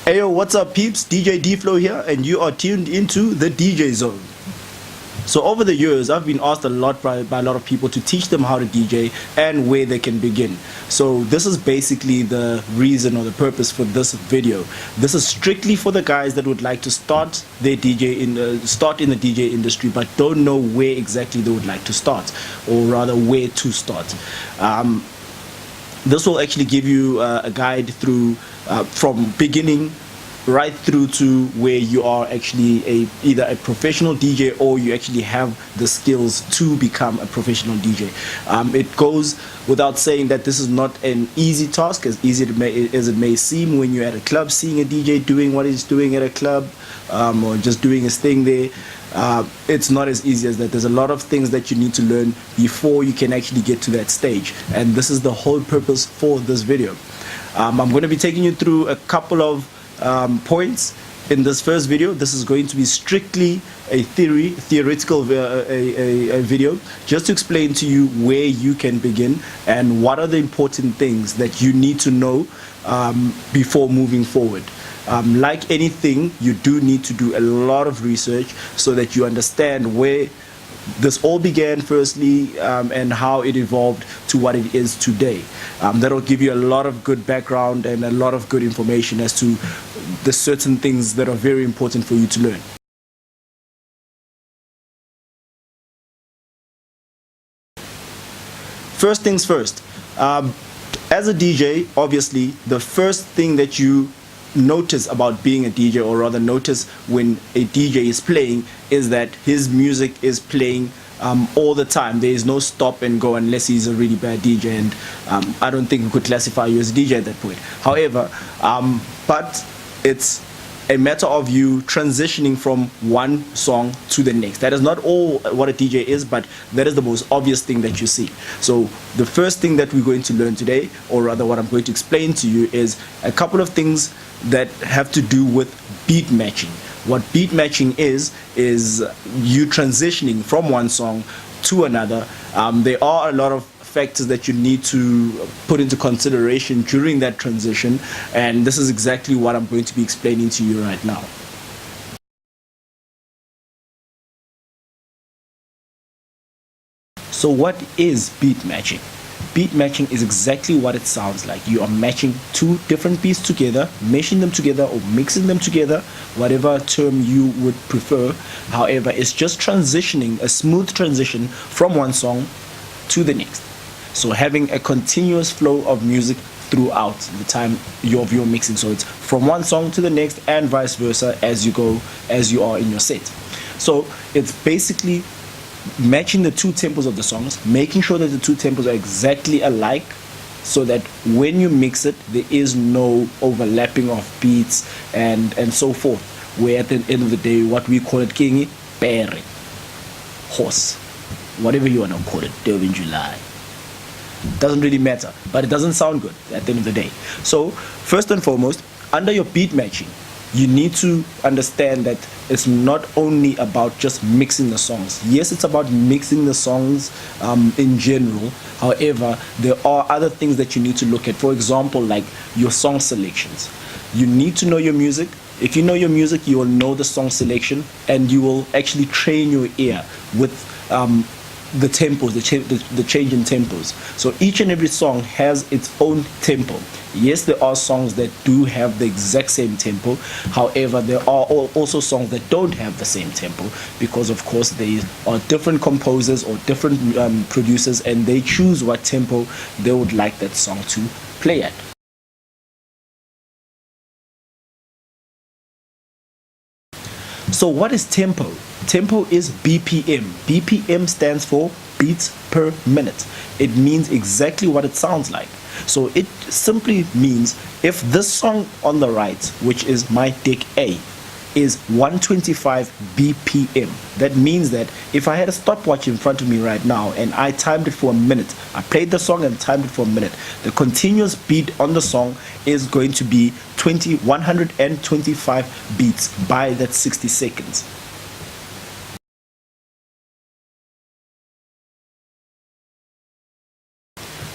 Hey yo, what's up peeps? DJ D-phlo here, and you are tuned into the DJ Zone. So over the years, I've been asked a lot by a lot of people to teach them how to DJ and where they can begin. So this is basically the reason or the purpose for this video. This is strictly for the guys that would like to start their start in the DJ industry, but don't know where exactly they would like to start, or rather where to start. This will actually give you a guide through from beginning right through to where you are actually either a professional DJ or you actually have the skills to become a professional DJ. It goes without saying that this is not an easy task, as easy as it may seem when you're at a club seeing a DJ doing what he's doing at a club, or just doing his thing there. It's not as easy as that. There's a lot of things that you need to learn before you can actually get to that stage, and this is the whole purpose for this video. I'm going to be taking you through a couple of points in this first video. This is going to be strictly a theoretical video, just to explain to you where you can begin and what are the important things that you need to know before moving forward. Like anything, you do need to do a lot of research so that you understand where this all began firstly, and how it evolved to what it is today. That'll give you a lot of good background and a lot of good information as to the certain things that are very important for you to learn. First things first, as a DJ, obviously the first thing that you notice about being a DJ, or rather notice when a DJ is playing, is that his music is playing all the time. There is no stop and go unless he's a really bad DJ, and I don't think we could classify you as a DJ at that point. However, but it's a matter of you transitioning from one song to the next. That is not all what a DJ is, but that is the most obvious thing that you see. So the first thing that we're going to learn today, or rather what I'm going to explain to you, is a couple of things that have to do with beat matching. What beat matching is you transitioning from one song to another. There are a lot of factors that you need to put into consideration during that transition, and this is exactly what I'm going to be explaining to you right now. So what is beat matching? Beat matching is exactly what it sounds like. You are matching two different beats together, meshing them together or mixing them together, whatever term you would prefer. However, it's just transitioning, a smooth transition from one song to the next. So having a continuous flow of music throughout the time of your mixing. So it's from one song to the next and vice versa as you are in your set. So it's basically matching the two tempos of the songs, making sure that the two tempos are exactly alike, so that when you mix it, there is no overlapping of beats and so forth, where at the end of the day, what we call it, kingi, pere, horse, whatever you want to call it, Delvin July. Doesn't really matter, but it doesn't sound good at the end of the day. So first and foremost, under your beat matching, you need to understand that it's not only about just mixing the songs. Yes, it's about mixing the songs in general. However, there are other things that you need to look at. For example, like your song selections. You need to know your music. If you know your music, you will know the song selection, and you will actually train your ear with the tempos, the change in tempos. So each and every song has its own tempo. Yes, there are songs that do have the exact same tempo. However, there are also songs that don't have the same tempo, because of course there are different composers or different producers, and they choose what tempo they would like that song to play at. So what is tempo? Tempo is BPM. BPM stands for beats per minute. It means exactly what it sounds like. So it simply means if this song on the right, which is my deck A, is 125 BPM, that means that if I had a stopwatch in front of me right now and I timed it for a minute, I played the song and timed it for a minute, the continuous beat on the song is going to be 125 beats by that 60 seconds.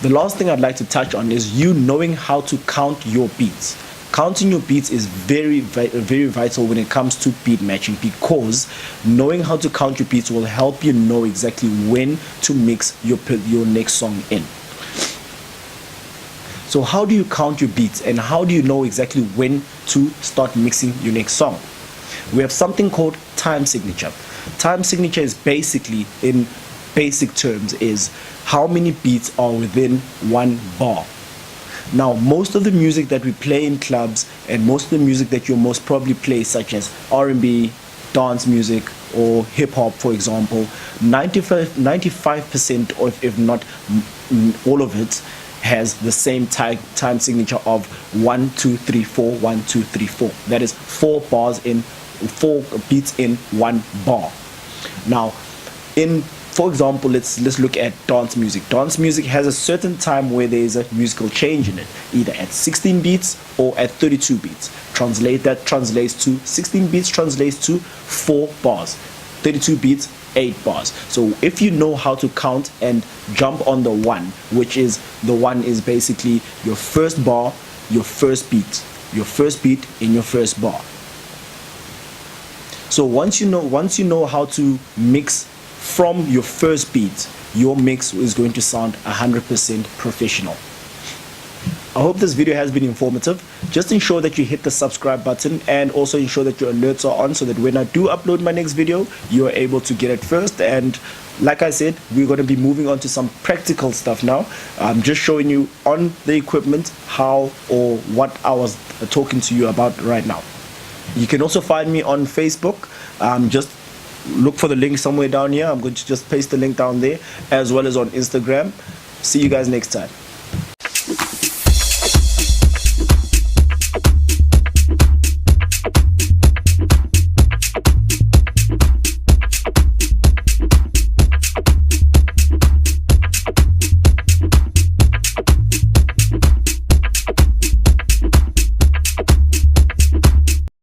The last thing I'd like to touch on is you knowing how to count your beats. Counting your beats is very vital when it comes to beat matching, because knowing how to count your beats will help you know exactly when to mix your next song in. So how do you count your beats, and how do you know exactly when to start mixing your next song? We have something called time signature. Time signature is basically, in basic terms, is how many beats are within one bar. Now, most of the music that we play in clubs, and most of the music that you'll most probably play, such as R&B, dance music, or hip-hop, for example, 95% or if not all of it has the same time signature of 1 2 3 4 1 2 3 4. That is 4 beats in one bar. Now, for example, let's look at dance music. Dance music has a certain time where there is a musical change in it, either at 16 beats or at 32 beats. That translates to 16 beats translates to 4 bars, 32 beats, 8 bars. So if you know how to count and jump on the one, which is the one is basically your first bar, your first beat in your first bar. So once you know how to mix from your first beat, your mix is going to sound 100% professional. I hope this video has been informative. Just ensure that you hit the subscribe button, and also ensure that your alerts are on, so that when I do upload my next video, you are able to get it first. And like I said, we're going to be moving on to some practical stuff now. I'm just showing you on the equipment how or what I was talking to you about right now. You can also find me on Facebook. Just look for the link somewhere down here. I'm going to just paste the link down there, as well as on Instagram. See you guys next time.